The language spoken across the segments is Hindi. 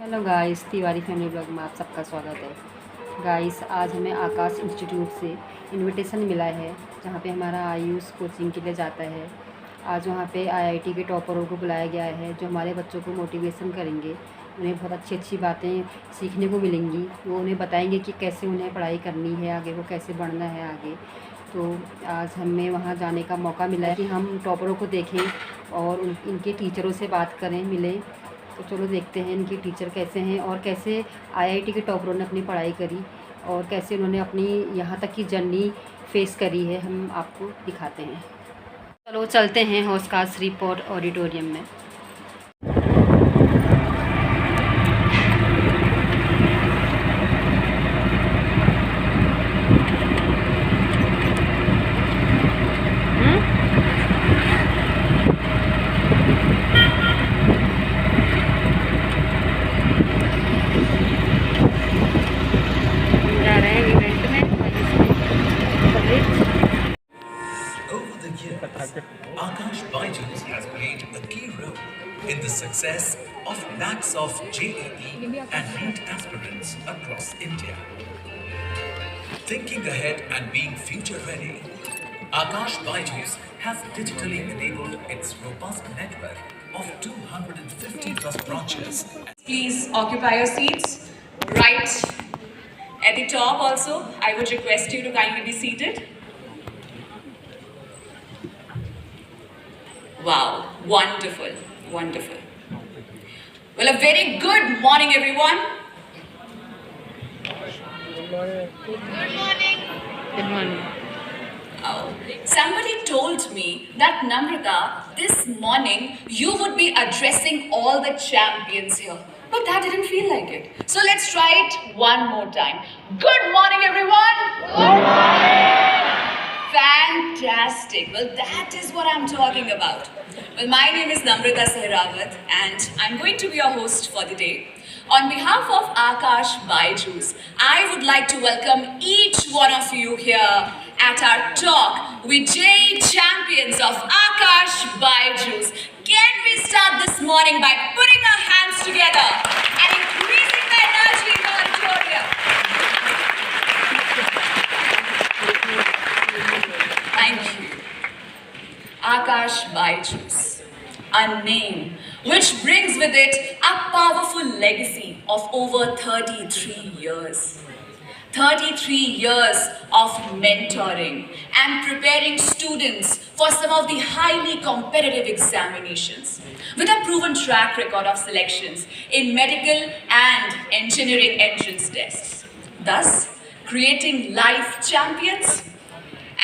Hello guys, Tiwari family blog में आप सबका स्वागत है। गाइस, आज हमें आकाश इंस्टीट्यूट से इनविटेशन मिला है, जहाँ पे हमारा आयुष कोचिंग के लिए जाता है। आज वहाँ पे आईआईटी के टॉपरों को बुलाया गया है, जो हमारे बच्चों को मोटिवेशन करेंगे। उन्हें बहुत अच्छी अच्छी बातें सीखने को मिलेंगी। वो उन्हें बताएंगे कि कैसे उन्हें पढ़ाई करनी है, आगे को कैसे बढ़ना है आगे। तो आज हमें वहाँ जाने का मौका मिला है कि हम टॉपरों को देखें और इनके टीचरों से बात करें, मिलें। तो चलो देखते हैं इनके टीचर कैसे हैं और कैसे आईआईटी के टॉपरों ने अपनी पढ़ाई करी और कैसे उन्होंने अपनी यहाँ तक की जर्नी फेस करी है, हम आपको दिखाते हैं। चलो चलते हैं हौसका श्रीपोर्ट ऑडिटोरियम में। जा रहे हैं इवेंट में। Over the years, Akash Byju's has played a key role in the success of lakhs of JEE and NEET aspirants across India. Thinking ahead and being future ready, Akash Byju's has digitally enabled its robust network of 250 plus branches. Please occupy your seats. Right at the top also, I would request you to kindly be seated. Wow, wonderful, wonderful. Well, a very good morning, everyone. Good morning. Oh, somebody told me that Namrata, this morning you would be addressing all the champions here. But that didn't feel like it. So let's try it one more time. Good morning, everyone. Good morning. Fantastic. Well, that is what I'm talking about. Well, my name is Namrata Sehrawat and I'm going to be your host for the day. On behalf of Akash Byju's, I would like to welcome each one of you here at our talk with JEE champions of Akash Byju's. Can we start this morning by putting our hands together and increasing the energy in the auditorium? Thank you. Akash Byju's, a name which brings with it a powerful legacy of over 33 years. 33 years of mentoring and preparing students for some of the highly competitive examinations, with a proven track record of selections in medical and engineering entrance tests, thus creating life champions.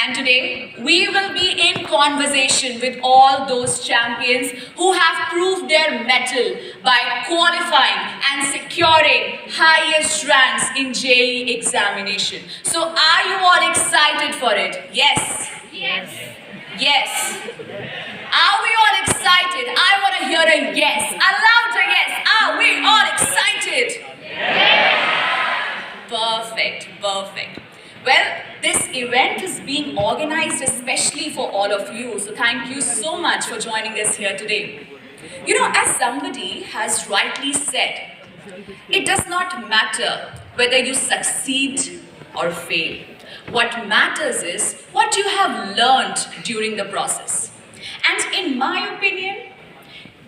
And today, we will be in conversation with all those champions who have proved their mettle by qualifying and securing highest ranks in JEE examination. So are you all excited for it? Yes? Yes. Yes. Are we all excited? I want to hear a yes. A louder yes. Are we all excited? Yes. Perfect. Perfect. Well, this event is being organized especially for all of you, so thank you so much for joining us here today. You know, as somebody has rightly said, it does not matter whether you succeed or fail. What matters is what you have learned during the process. And in my opinion,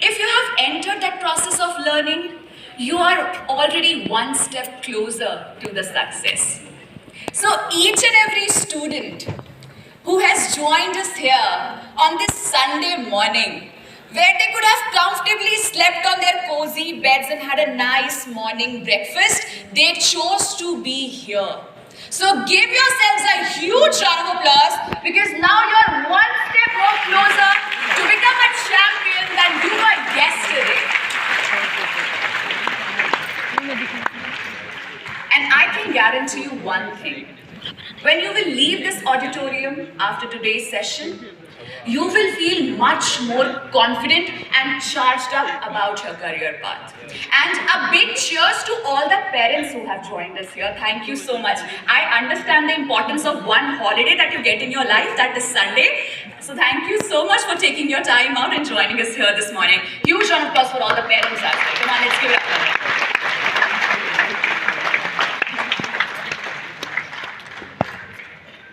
if you have entered that process of learning, you are already one step closer to the success. So each and every student who has joined us here on this Sunday morning, where they could have comfortably slept on their cozy beds and had a nice morning breakfast, they chose to be here. So give yourselves a huge round of applause, because now you're one step more closer to become a champion than you were yesterday. And I can guarantee you one thing. When you will leave this auditorium after today's session, you will feel much more confident and charged up about your career path. And a big cheers to all the parents who have joined us here. Thank you so much. I understand the importance of one holiday that you get in your life, that is Sunday. So thank you so much for taking your time out and joining us here this morning. Huge round of applause for all the parents out there. Come on, let's give it up.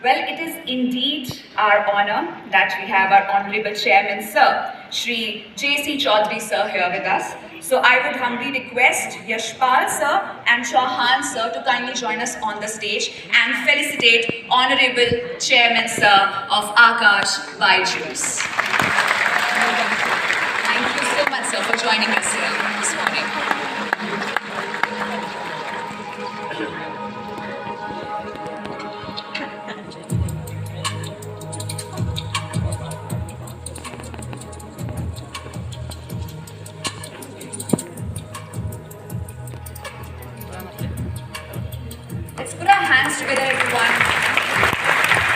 Well, it is indeed our honor that we have our Honorable Chairman Sir, Shri J.C. Chaudhary Sir here with us. So I would humbly request Yashpal Sir and Chauhan Sir to kindly join us on the stage and felicitate Honorable Chairman Sir of Aakash Byju's. Thank you so much, sir, for joining us here this morning. Let's put our hands together, everyone,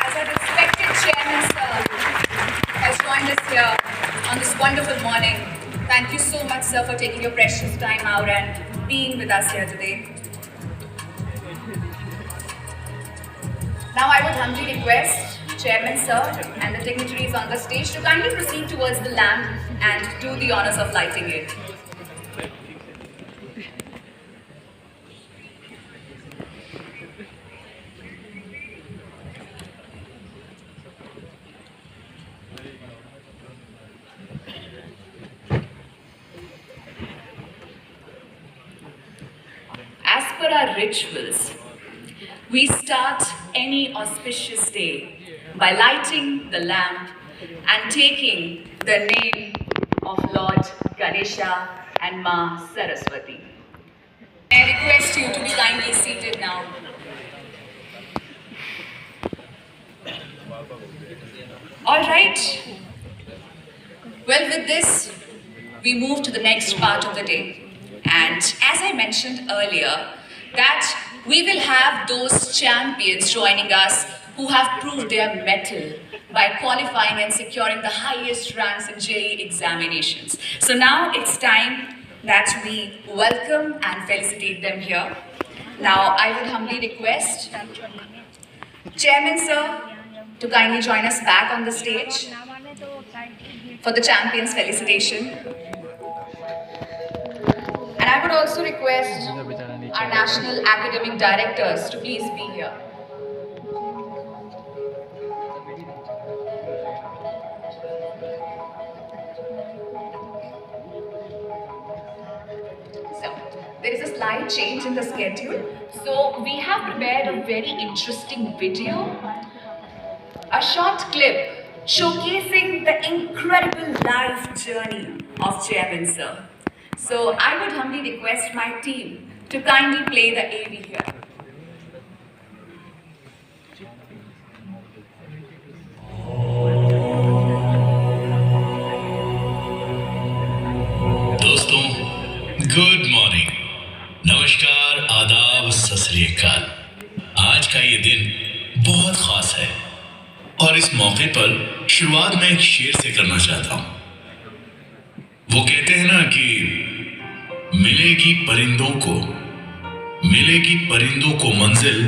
as our respected Chairman Sir has joined us here on this wonderful morning. Thank you so much, sir, for taking your precious time out and being with us here today. Now I would humbly request Chairman Sir and the dignitaries on the stage to kindly proceed towards the lamp and do the honors of lighting it. As per our rituals, we start any auspicious day by lighting the lamp and taking the name of Lord Ganesha and Ma Saraswati. I request you to be kindly seated now. All right. Well, with this, we move to the next part of the day. And as I mentioned earlier, that we will have those champions joining us who have proved their mettle by qualifying and securing the highest ranks in JEE examinations. So now it's time that we welcome and felicitate them here. Now I would humbly request Chairman Sir to kindly join us back on the stage for the champions felicitation. And I would also request our national academic directors to please be here. So, there is a slight change in the schedule. So, we have prepared a very interesting video, a short clip showcasing the incredible life journey of Chairman Sir. So I would humbly request my team to kindly play the AV here. दोस्तों, गुड मॉर्निंग, नमस्कार, आदाब, सत श्री अकाल। आज का ये दिन बहुत खास है और इस मौके पर शुरुआत मैं एक शेर से करना चाहता हूँ। वो कहते हैं ना कि मिलेगी परिंदों को मंजिल,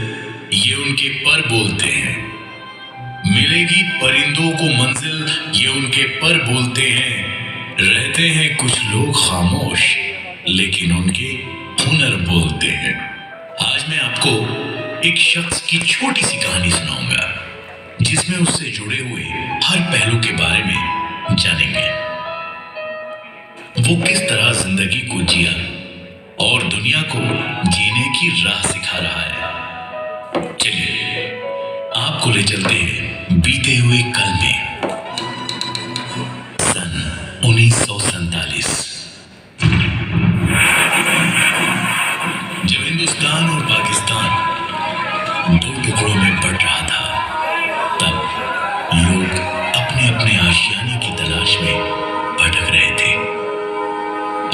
ये उनके पर बोलते हैं। मिलेगी परिंदों को मंजिल, ये उनके पर बोलते हैं। रहते हैं कुछ लोग खामोश, लेकिन उनके हुनर बोलते हैं। आज मैं आपको एक शख्स की छोटी सी कहानी सुनाऊंगा, जिसमें उससे जुड़े हुए हर पहलू के बारे में जानेंगे। वो किस तरह जिंदगी को जिया और दुनिया को जीने की राह सिखा रहा है। चलिए आपको ले चलते हैं बीते हुए कल में। सन 1947, जब हिंदुस्तान और पाकिस्तान दो टुकड़ों में बंट रहा था, तब लोग अपने अपने आशियाने की तलाश में भटक रहे थे।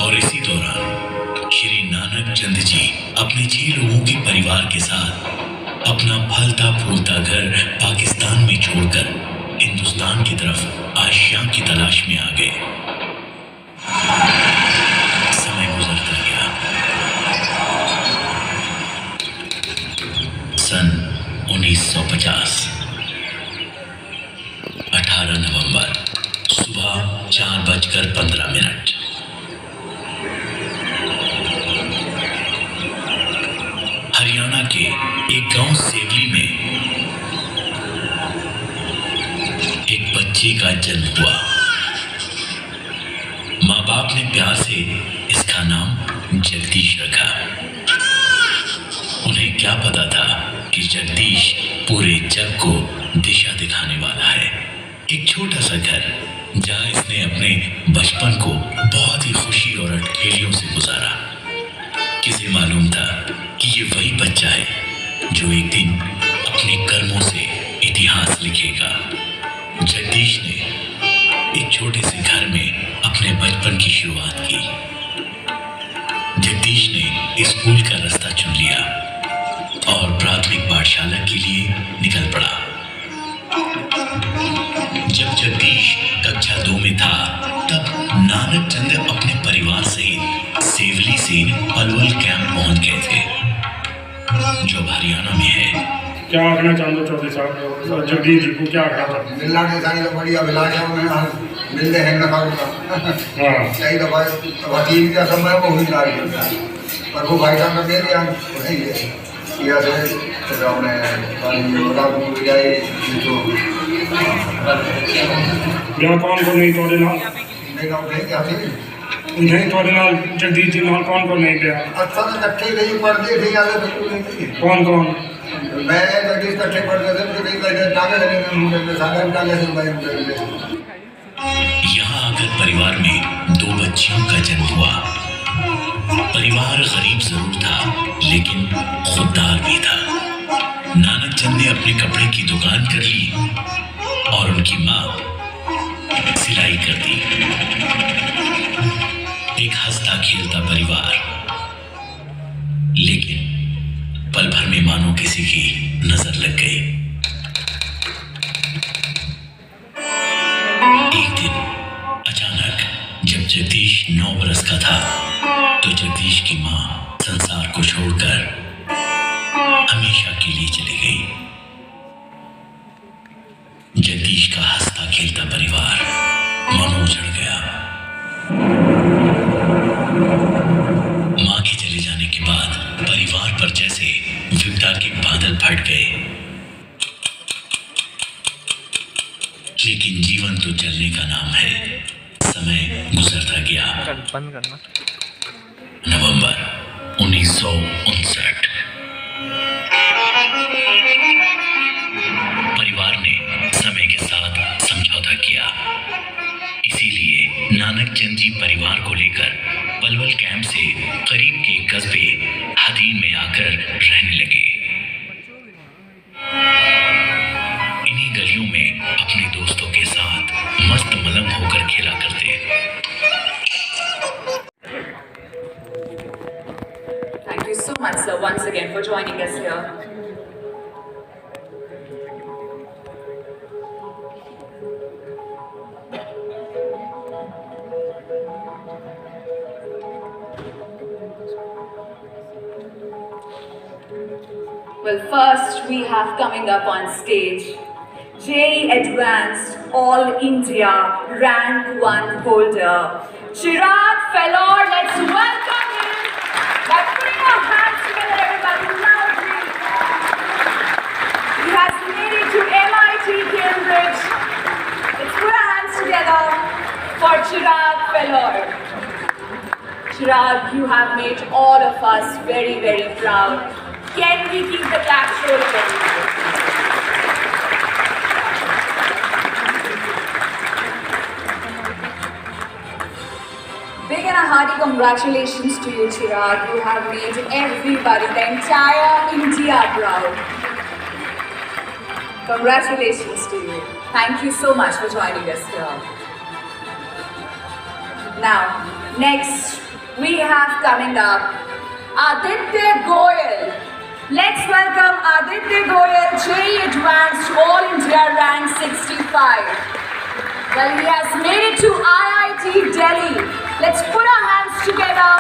और इसी दौरान श्री नानक चंद जी अपने 6 लोगों के परिवार के साथ अपना फलता फूलता घर पाकिस्तान में छोड़कर हिंदुस्तान की तरफ आशियां की तलाश में आ गए। समय गुजरता गया। सन 1950, 18 नवंबर, सुबह 4:15। हरियाणा के एक गांव सेवली में जन्म हुआ। माँ बाप ने प्यार से इसका नाम जगदीश रखा। उन्हें क्या पता था कि जगदीश पूरे जग को दिशा दिखाने वाला है। एक छोटा सा घर जहां इसने अपने बचपन को बहुत ही खुशी और अटखेलियों से गुजारा। किसे मालूम था कि ये वही बच्चा है जो एक दिन अपने कर्मों से इतिहास लिखेगा। जगदीश ने एक छोटे से घर में अपने बचपन की शुरुआत की। जगदीश ने स्कूल का रास्ता चुन लिया और प्राथमिक पाठशाला के लिए निकल पड़ा। जब जगदीश कक्षा 2 में था तब नानक चंद अपने परिवार सहित सेवली से पलवल कैंप पहुंच गए थे जो हरियाणा में है। क्या आखना चाहते चौधरी साहब जगदीश जी को? क्या आखना मिलना के सारी तो बढ़िया अभिलाषा में मिलते हैं ना कई दफा वकील का समय वो हुई ला पर वो भाई साहब ने दे दिया नहीं है किया से तो हमने यहाँ कौन को नहीं तोड़े ना नहीं तोड़े ना जगदीश जी नाल कौन को नहीं गया? अच्छा तो इकट्ठे नहीं पढ़ते थे या कौन कौन? मैं जगदीश इकट्ठे पढ़ते थे तो नहीं टांगे लगे सागर डाले थे। यहाँ आकर परिवार में 2 बच्चियों का जन्म हुआ। परिवार गरीब जरूर था लेकिन खुददार भी था। नानक चंद ने अपने कपड़े की दुकान कर ली और उनकी माँ सिलाई कर दी। एक हंसता खेलता परिवार, लेकिन पल भर में मानो किसी की नजर लग गई। एक दिन अचानक जब जगदीश 9 बरस का था तो जगदीश की माँ संसार को छोड़कर हमेशा के लिए चली गई। जगदीश का हंसता खेलता परिवार मानो उजड़ गया। मां के चले जाने के बाद परिवार पर जैसे विपदा के बादल फट गए। लेकिन जीवन तो चलने का नाम है। समय गुजरता गया। बंद करना। नवंबर 1959। परिवार ने समय के साथ समझौता किया। इसीलिए नानक चंद जी परिवार को लेकर पलवल कैंप से करीब के कस्बे हदीन में आकर रहने लगे। इन्हीं गलियों में अपने दोस्तों के साथ मस्त मलंग होकर खेला करते। Thank you so much, sir, once again for joining us here. Well, first we have coming up on stage JEE Advanced All India Rank 1 holder Chirag Fellow. Let's welcome him by putting our hands together, everybody, loudly. He has made it to MIT Cambridge. Let's put our hands together for Chirag Fellow. Chirag, you have made all of us very, very proud. Can we keep the claps rolling? Big and a hearty congratulations to you, Chirag. You have made everybody, the entire India proud. Congratulations to you. Thank you so much for joining us here. Now, next we have coming up Aditya Goyal. Let's welcome Aditya Goyal, JEE Advanced All India Rank 65. Well, he has made it to IIT Delhi. Let's put our hands together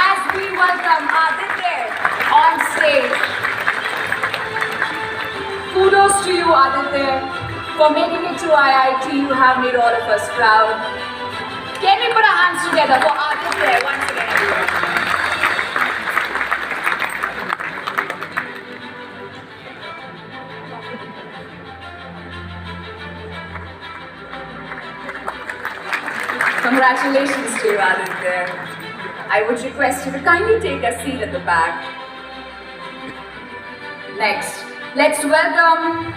as we welcome Aditya on stage. Kudos to you, Aditya, for making it to IIT. You have made all of us proud. Can we put our hands together for Aditya once again, everyone? Congratulations to you, Aditya. I would request you to kindly take a seat at the back. Next, let's welcome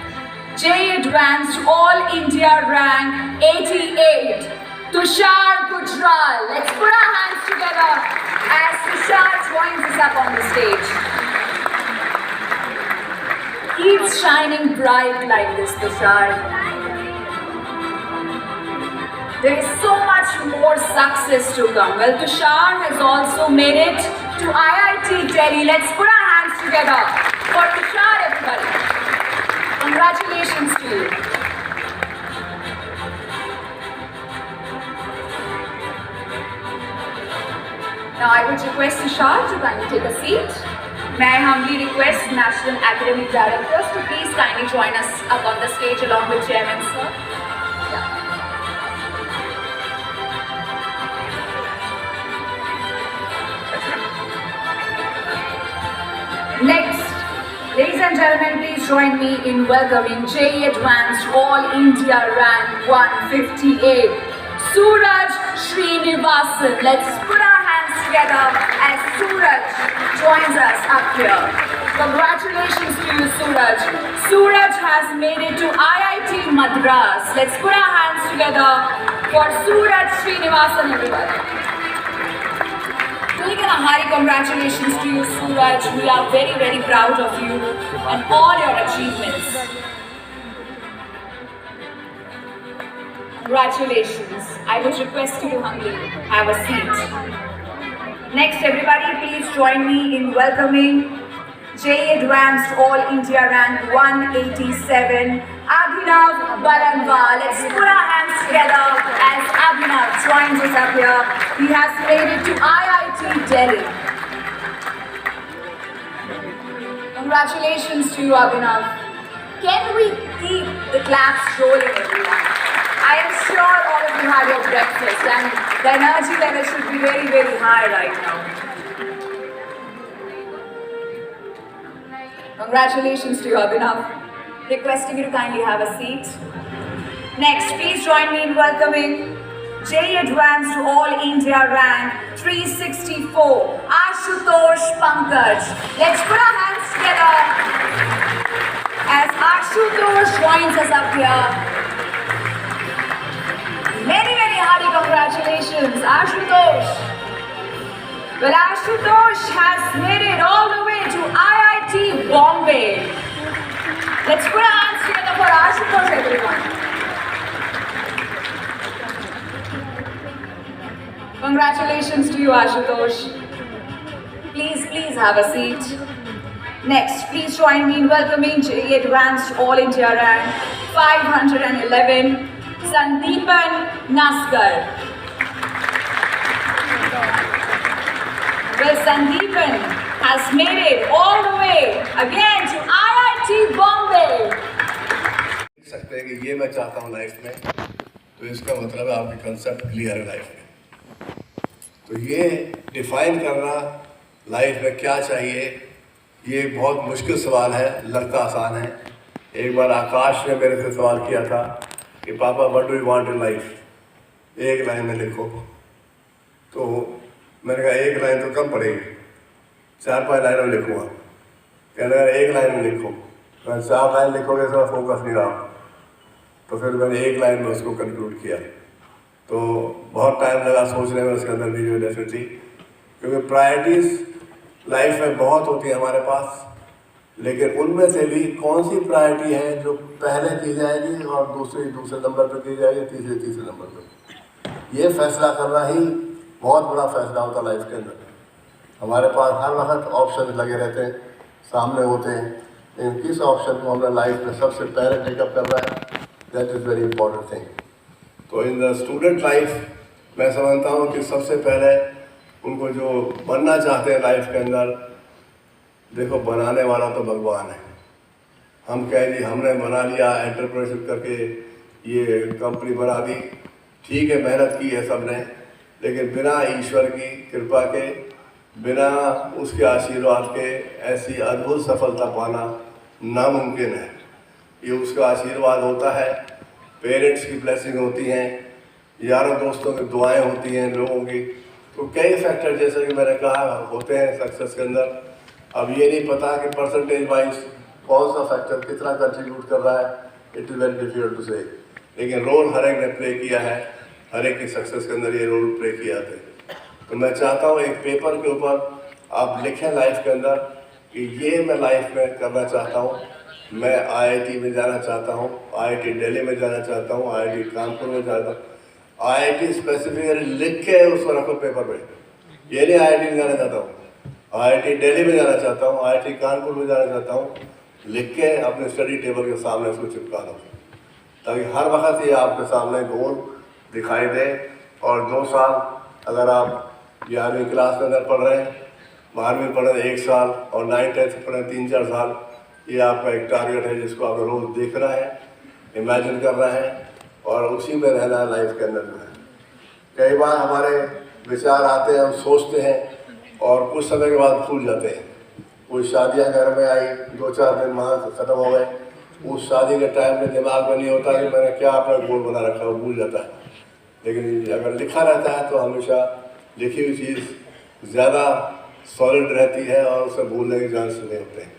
JEE Advanced All India Rank 88, Tushar Gujral. Let's put our hands together as Tushar joins us up on the stage. Keep shining bright like this, Tushar. There is so much more success to come. Well, Tushar has also made it to IIT Delhi. Let's put our hands together for Tushar, everybody. Congratulations to you. Now I would request Tushar to kindly take a seat. May I humbly request National Academic Directors to please kindly join us up on the stage along with Chairman Sir. Next, ladies and gentlemen, please join me in welcoming JEE Advanced All India Rank 158, Suraj Srinivasan. Let's put our hands together as Suraj joins us up here. Congratulations to you, Suraj. Suraj has made it to IIT Madras. Let's put our hands together for Suraj Srinivasan, everybody. Big and a hearty congratulations to you, Suraj. We are very, very proud of you and all your achievements. Congratulations. I would request you to humbly have a seat. Next, everybody, please join me in welcoming JEE Advanced All India Rank 187, Abhinav Balanwal. Let's put our hands together as Abhinav joins us up here. He has made it to IIT Delhi. Congratulations to you, Abhinav. Can we keep the claps rolling, everyone? I am sure all of you had your breakfast and the energy level should be very, very high right now. Congratulations to you, Abhinav. Requesting you to kindly have a seat. Next, please join me in welcoming JEE Advanced All India Rank 364, Ashutosh Pankaj. Let's put our hands together as Ashutosh joins us up here. Many, many hearty congratulations, Ashutosh. Well, Ashutosh has made it all the way to IIT Bombay. Let's put our hands together for Ashutosh, everyone. Congratulations to you, Ashutosh. Please have a seat. Next, please join me in welcoming JEE Advanced All India Rank 511, Sandeepan Naskar. Well, Sandeepan has made it all the way again to IIT Bombay. देख सकते हैं कि ये मैं चाहता हूँ लाइफ में, तो इसका मतलब है आपकी कंसेप्ट क्लियर है लाइफ में। तो ये डिफाइन करना लाइफ में क्या चाहिए, ये बहुत मुश्किल सवाल है, लगता आसान है। एक बार आकाश ने मेरे से सवाल किया था कि पापा what do you want in life, एक लाइन में लिखो। तो मैंने कहा एक लाइन तो कम पड़ेगी, 4-5 लाइनों में लिखूँगा। कहने लगा एक लाइन में लिखो। मैं 4 लाइन लिखोगे तो फोकस नहीं रहा, तो फिर मैंने एक लाइन में उसको कंक्लूड किया। तो बहुत टाइम लगा सोचने में उसके अंदर भी डेफिनेटली, क्योंकि प्रायोरिटीज़ लाइफ में बहुत होती है हमारे पास, लेकिन उनमें से भी कौन सी प्रायोरिटी है जो पहले की जाएगी और दूसरे नंबर पर की जाएगी, तीसरे नंबर पर। ये फैसला करना ही बहुत बड़ा फैसला होता है लाइफ के अंदर। हमारे पास हर वक्त ऑप्शन लगे रहते हैं, सामने होते हैं, लेकिन किस ऑप्शन को हमने लाइफ में सबसे पहले टेकअप करना है, that is very important thing. तो इन द स्टूडेंट लाइफ मैं समझता हूँ कि सबसे पहले उनको जो बनना चाहते हैं लाइफ के अंदर, देखो बनाने वाला तो भगवान है। हम कह दी हमने बना लिया, एंटरप्रेन्योरशिप करके ये कंपनी बना दी, ठीक है मेहनत की है सबने, लेकिन बिना ईश्वर की कृपा के, बिना उसके आशीर्वाद के ऐसी अद्भुत सफलता पाना नामुमकिन है। ये उसका आशीर्वाद होता है, पेरेंट्स की ब्लेसिंग होती हैं, यारों दोस्तों की दुआएं होती हैं लोगों की। तो कई फैक्टर जैसे कि मैंने कहा होते हैं सक्सेस के अंदर। अब ये नहीं पता कि परसेंटेज वाइज कौन सा फैक्टर कितना कंट्रीब्यूट कर रहा है, it is very difficult to say. लेकिन रोल हर एक ने प्ले किया है, हर एक की सक्सेस के अंदर ये रोल प्ले किया थे। तो मैं चाहता हूँ एक पेपर के ऊपर आप लिखें लाइफ के अंदर कि ये मैं लाइफ में करना चाहता हूँ, मैं IIT में जाना चाहता हूँ, IIT दिल्ली में जाना चाहता हूँ, IIT कानपुर में जाना, IIT स्पेसिफिकली लिख के उसको रखो पेपर पे। ये नहीं IIT में जाना चाहता हूँ, IIT दिल्ली में जाना चाहता हूँ, IIT कानपुर में जाना चाहता हूँ, लिख के अपने स्टडी टेबल के सामने उसको चिपका दो, ताकि हर वक्त ये आपके सामने गोल दिखाई दे। और 2 साल अगर आप 11वीं क्लास के अंदर पढ़ रहे हैं, 12वीं पढ़ रहे हैं 1 साल, और 9th 10th पढ़ रहे हैं 3-4 साल, ये आपका एक टारगेट है जिसको आप रोज देखना है, इमेजिन करना है और उसी में रहना है लाइफ के अंदर जो है। कई बार हमारे विचार आते हैं, हम सोचते हैं और कुछ समय के बाद भूल जाते हैं। कोई शादियाँ घर में आई, 2-4 दिन वहाँ ख़त्म हो गए, उस शादी के टाइम में दिमाग में नहीं होता कि मैंने क्या अपना गोल बना रखा है, वो भूल जाता है। लेकिन अगर लिखा रहता है तो हमेशा लिखी हुई चीज़ ज़्यादा सॉलिड रहती है और उसे भूलने के चांस नहीं होते हैं।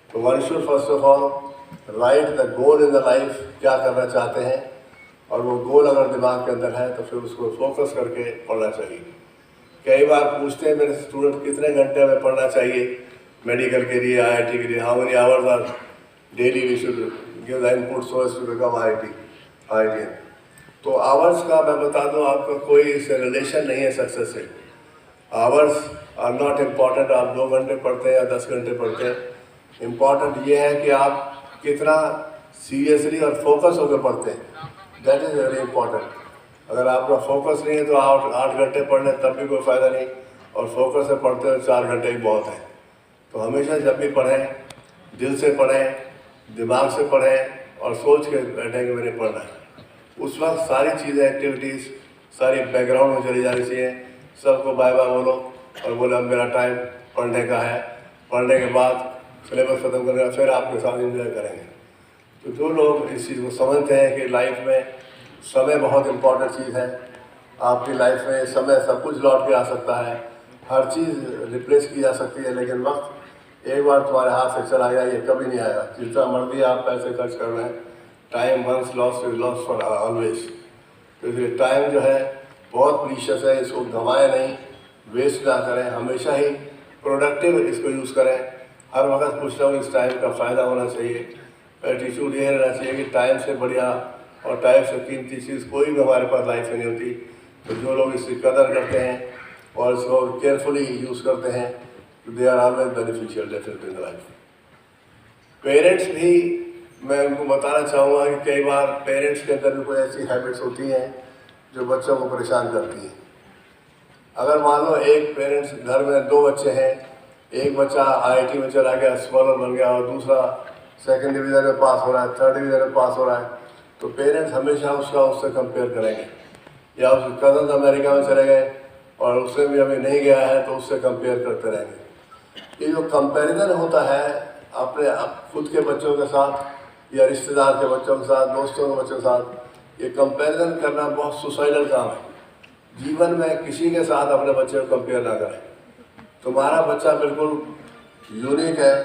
तो one should first of all right the goal in the life, क्या करना चाहते हैं, और वो गोल अगर दिमाग के अंदर है तो फिर उसको फोकस करके पढ़ना चाहिए। कई बार पूछते हैं मेरे स्टूडेंट कितने घंटे में पढ़ना चाहिए मेडिकल के लिए, IIT के लिए, how many hours are daily we should give the input so as to become IIT। तो आवर्स का मैं बता दूं आपका कोई इससे रिलेशन नहीं है सक्सेस से। आवर्स आर नॉट इम्पॉर्टेंट, आप 2 घंटे पढ़ते हैं या 10 घंटे पढ़ते हैं। इम्पॉर्टेंट ये है कि आप कितना सीरियसली और फोकस होकर पढ़ते हैं, दैट इज़ वेरी इंपॉर्टेंट। अगर आपका फोकस नहीं है तो आप 8 घंटे पढ़ लें तब भी कोई फ़ायदा नहीं, और फोकस से पढ़ते हैं 4 घंटे ही बहुत है। तो हमेशा जब भी पढ़ें दिल से पढ़ें, दिमाग से पढ़ें और सोच के बैठें कि मैंने पढ़ना है। उस वक्त सारी चीज़ें एक्टिविटीज़ सारी बैकग्राउंड में चली जानी चाहिए। सबको बाय बाय बोलो और बोलो अब मेरा टाइम पढ़ने का है, पढ़ने के बाद सिलेबस ख़त्म करने फिर आपके साथ एंजॉय करेंगे। तो जो लोग इस चीज़ को समझते हैं कि लाइफ में समय बहुत इम्पोर्टेंट चीज़ है, आपकी लाइफ में समय सब कुछ लौट के आ सकता है, हर चीज़ रिप्लेस की जा सकती है, लेकिन वक्त एक बार तुम्हारे हाथ से चला गया ये कभी नहीं आएगा। जितना मर्जी आप पैसे खर्च कर रहे हैं, time once lost is lost for always. तो इसलिए टाइम जो है बहुत प्रीशियस है, इसको गंवाएं नहीं, वेस्ट ना करें, हमेशा ही प्रोडक्टिव इसको यूज़ करें। हर वक्त कुछ ना कुछ इस टाइम का फ़ायदा होना चाहिए। एटीट्यूड ये रहना चाहिए कि टाइम से बढ़िया और टाइम से कीमती चीज़ कोई भी हमारे पास लाइफ में नहीं होती। तो जो लोग इसकी कदर करते हैं और इसको केयरफुली यूज़ करते हैं तो they are always beneficial definitely in life. Parents भी मैं उनको बताना चाहूँगा कि कई बार पेरेंट्स के अंदर भी कोई ऐसी हैबिट्स होती हैं जो बच्चों को परेशान करती हैं। अगर मान लो एक पेरेंट्स घर में 2 बच्चे हैं, एक बच्चा IIT में चला गया, स्कॉलर बन गया, और दूसरा 2nd डिवीज़न में पास हो रहा है, 3rd डिवीज़न में पास हो रहा है, तो पेरेंट्स हमेशा उससे कंपेयर करेंगे। या उसके कज़न अमेरिका में चले गए और उससे भी अभी नहीं गया है तो उससे कंपेयर करते रहेंगे। ये जो कंपैरिजन होता है अपने खुद के बच्चों के साथ या रिश्तेदार के बच्चों के साथ, दोस्तों के बच्चों के साथ, ये कंपैरिजन करना बहुत सुसाइडल काम है। जीवन में किसी के साथ अपने बच्चे को कंपेयर ना करें। तुम्हारा बच्चा बिल्कुल यूनिक है,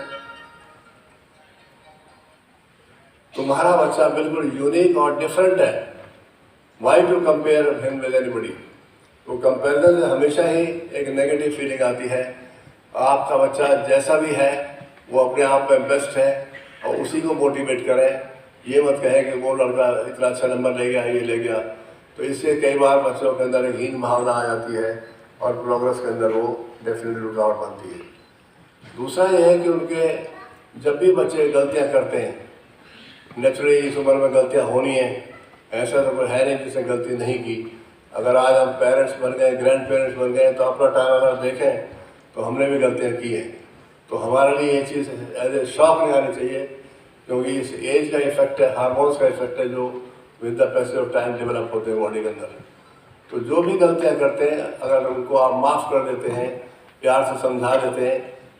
तुम्हारा बच्चा बिल्कुल यूनिक और डिफरेंट है। Why to compare him with anybody. तो कंपेरिजन से हमेशा ही एक नेगेटिव फीलिंग आती है। आपका बच्चा जैसा भी है वो अपने आप में बेस्ट है और उसी को मोटिवेट करें। ये मत कहें कि वो लड़का इतना अच्छा नंबर ले गया, ये ले गया। तो इससे कई बार बच्चों के अंदर एक हीन भावना आ जाती है और प्रोग्रेस के अंदर वो डेफिनेटली रुकावट बनती है। दूसरा ये है कि उनके जब भी बच्चे गलतियाँ करते हैं, नेचुरली इस उम्र में गलतियाँ होनी है, ऐसा तो कोई है नहीं जिसने गलती नहीं की। अगर आज हम पेरेंट्स बन गए, ग्रैंड पेरेंट्स बन गए, तो अपना टाइम अगर देखें तो हमने भी गलतियाँ की हैं। तो हमारे लिए ये चीज़ एज ए शॉक नहीं आनी चाहिए, क्योंकि इस एज का इफेक्ट है, हार्मोन्स का इफेक्ट है जो with the passage of time develop होते हैं बॉडी के अंदर। तो जो भी गलतियाँ करते हैं अगर उनको आप माफ़ कर देते हैं, प्यार से समझा देते हैं,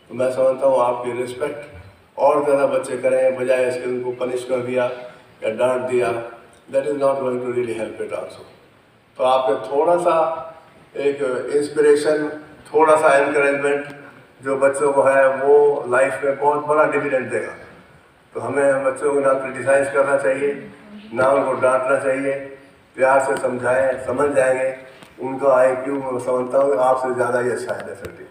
तो मैं समझता हूँ आपकी रिस्पेक्ट और ज़्यादा बच्चे करें, बजाय इसके उनको पनिश कर दिया या डांट दिया। That is not going to really help it also. तो आपको थोड़ा सा एक इंस्पिरेशन, थोड़ा सा एनकरेजमेंट जो बच्चों को है वो लाइफ में बहुत बड़ा डिविडेंड देगा। तो हमें बच्चों को ना क्रिटिसाइज करना चाहिए, ना उनको डांटना चाहिए, प्यार से समझाएं, समझ जाएंगे। उनका IQ मैं समझता हूँ आपसे ज़्यादा ही अच्छा है डेफिनेटली।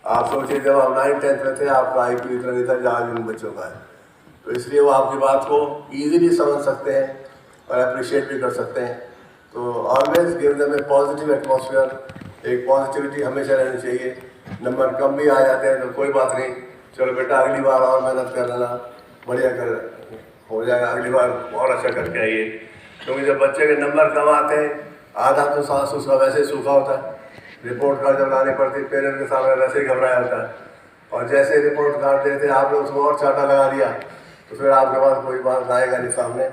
आप सोचिए जब आप 9th-10th में थे आपका IQ इतना नहीं था जहाँ इन बच्चों का है। तो इसलिए वो आपकी बात को ईजिली समझ सकते हैं और अप्रिशिएट भी कर सकते हैं। तो ऑलवेज गिव देम ए पॉजिटिव एटमॉस्फेयर, एक पॉजिटिविटी हमेशा रहनी चाहिए। नंबर कम भी आ जाते हैं तो कोई बात नहीं, चलो बेटा अगली बार और मेहनत कर लेना, बढ़िया कर हो जाएगा, अगली बार और अच्छा करके आइए। क्योंकि जब बच्चे के नंबर कम आते हैं आधा तो सांस उसका वैसे ही सूखा होता है, रिपोर्ट कार्ड जब लानी पड़ती है पेरेंट्स के सामने वैसे ही घबराया होता है, और जैसे रिपोर्ट कार्ड देते आपने उसको और चाटा लगा दिया तो फिर आपके पास कोई बात लाएगा नहीं सामने,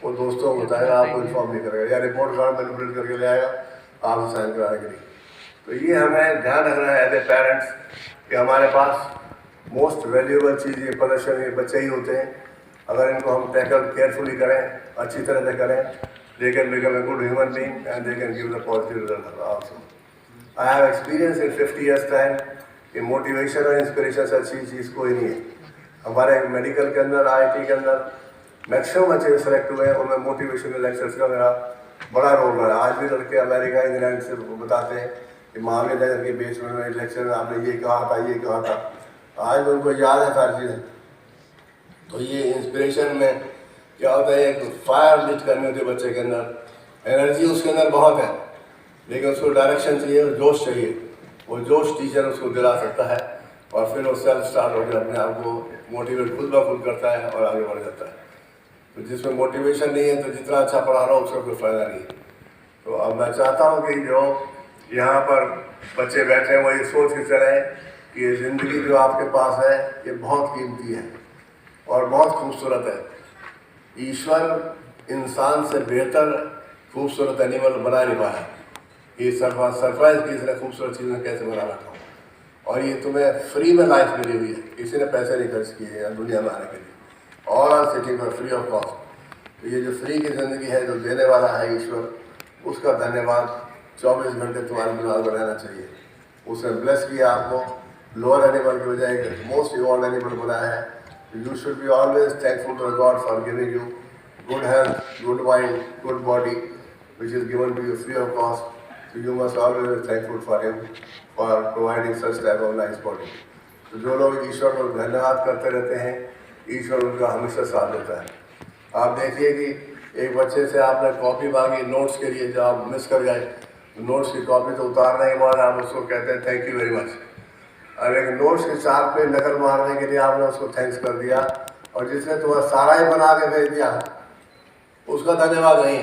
वो दोस्तों को बताएगा, आपको इन्फॉर्म नहीं करेगा, या रिपोर्ट कार्ड मैनिपुलेट करके ले आएगा आपसे साइन कराने के लिए। तो ये हमें ध्यान रखना है एज ए पेरेंट्स कि हमारे पास मोस्ट वैल्यूएबल चीज़ ये पोजीशन ये बच्चे ही होते हैं। अगर इनको हम टैकल केयरफुली करें, अच्छी तरह से करें, they can become a good human being and they can give the positive result also. I have experience in 50 years time कि मोटिवेशन और इंस्पिरेशन से अच्छी चीज़ कोई नहीं है। हमारे मेडिकल के अंदर, IIT के अंदर मैक्सिमम बच्चे सेलेक्ट हुए हैं, उनमें मोटिवेशनल लेक्चर्स का मेरा बड़ा रोल रहा है। आज भी लड़के अमेरिका, इंग्लैंड से बताते हैं कि महावीर नगर के बेसमेंट में लेक्चर में आपने ये कहा था, ये कहा था, आज उनको याद है सारी चीज़ें। तो ये इंस्पिरेशन में क्या होता है, एक फायर लिट करनी होती है बच्चे के अंदर, एनर्जी उसके अंदर बहुत है लेकिन उसको डायरेक्शन चाहिए, जोश चाहिए। वो जोश टीचर उसको दिला सकता है और फिर वो सेल्फ स्टार्ट होकर अपने आप को मोटिवेट खुद ब खुद करता है और आगे बढ़ जाता है। तो जिसमें मोटिवेशन नहीं है तो जितना अच्छा पढ़ा रहा हो उसका कोई फ़ायदा नहीं है। तो अब मैं चाहता हूँ कि जो यहाँ पर बच्चे बैठे हैं वो ये सोच के चलें कि ये ज़िंदगी जो आपके पास है ये बहुत कीमती है और बहुत खूबसूरत है। ईश्वर इंसान से बेहतर खूबसूरत एनिमल बना नहीं पाया। ये सरप्राइज की इसने खूबसूरत चीज़ें कैसे बना रखा हूँ, और ये तुम्हें फ्री में लाइफ मिली हुई है, किसी ने पैसे नहीं खर्च किए हैं दुनिया में आने के लिए, all are sitting for free of cost. तो ये जो फ्री की ज़िंदगी है जो देने वाला है ईश्वर, उसका धन्यवाद 24 घंटे तुम्हारे दिमाग में रहना चाहिए। उसने ब्लेस किया आपको, लोअर एनिमल की बजाय मोस्ट इवॉल्व एनिमल बनाया है। You should be always thankful to God for giving you good health, good mind, good body which is given to you free of cost. So you must always be thankful for him for providing such type of nice body. तो जो लोग ईश्वर को धन्यवाद करते रहते हैं, ईश्वर उनका हमेशा साथ देता है। आप देखिए कि एक बच्चे से आपने कॉपी मांगी नोट्स के लिए, जब आप मिस कर गए तो नोट्स की कॉपी तो उतारने के बाद आप उसको कहते हैं थैंक यू वेरी मच। और एक नोट्स के चार्ट पे नकल मारने के लिए आपने उसको थैंक्स कर दिया, और जिसने तुम्हें सारा ही बना के भेज दिया उसका धन्यवाद नहीं।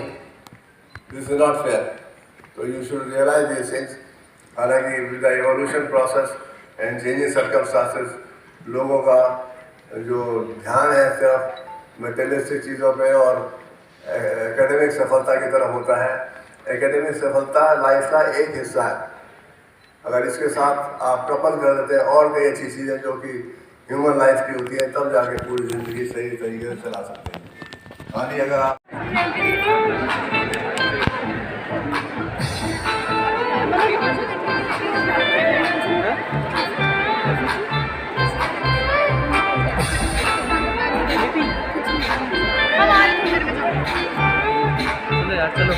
This is not fair. तो you should realise this things. हालांकि with the evolution process and changing circumstances, लोगों का जो ध्यान है सिर्फ मटेरियलिस्टिक चीज़ों पे और एकेडमिक सफलता की तरफ होता है। एकेडमिक सफलता लाइफ का एक हिस्सा है, अगर इसके साथ आप कपल कर देते हैं और कई अच्छी चीज़ें जो कि ह्यूमन लाइफ की होती है, तब जाके पूरी ज़िंदगी सही तरीके से चला सकते हैं। खाली अगर आप चलो